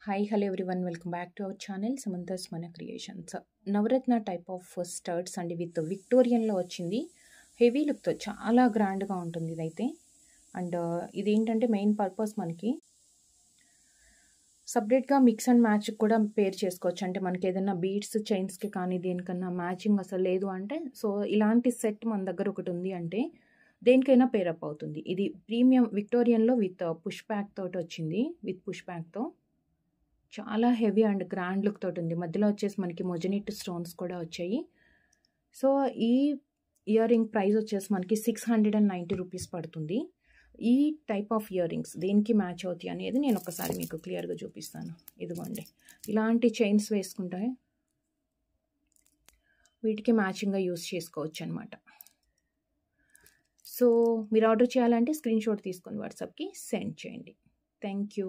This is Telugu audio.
Hi, hello everyone. Welcome back to our channel Samantha's Mana Creations. Navaratna type of starts అండి విత్ విక్టోరియన్లో వచ్చింది. హెవీ లుక్తో చాలా గ్రాండ్గా ఉంటుంది ఇదైతే. అండ్ ఇదేంటంటే మెయిన్ పర్పస్ మనకి సపరేట్గా మిక్స్ అండ్ మ్యాచ్ కూడా పేర్ చేసుకోవచ్చు. అంటే మనకి ఏదైనా బీడ్స్ చైన్స్కి కానీ దేనికన్నా మ్యాచింగ్ అసలు లేదు అంటే సో ఇలాంటి సెట్ మన దగ్గర ఒకటి ఉంది అంటే దేనికైనా పేరప్ అవుతుంది. ఇది ప్రీమియం విక్టోరియన్లో విత్ పుష్ బ్యాక్ తోటి వచ్చింది. విత్ పుష్ బ్యాక్తో చాలా హెవీ అండ్ గ్రాండ్ లుక్ తోటి ఉంది. మధ్యలో వచ్చేసి మనకి మొజనిట్ స్టోన్స్ కూడా వచ్చాయి. సో ఈ ఇయర్ రింగ్ ప్రైస్ వచ్చేసి మనకి 690 రూపీస్ పడుతుంది. ఈ టైప్ ఆఫ్ ఇయర్ రింగ్స్ దేనికి మ్యాచ్ అవుతాయి అనేది నేను ఒకసారి మీకు క్లియర్గా చూపిస్తాను. ఇదిగోండి, ఇలాంటి చైన్స్ వేసుకుంటే వీటికి మ్యాచింగ్గా యూస్ చేసుకోవచ్చు అనమాట. సో మీరు ఆర్డర్ చేయాలంటే స్క్రీన్ షాట్ తీసుకొని వాట్సాప్కి సెండ్ చేయండి. Thank you.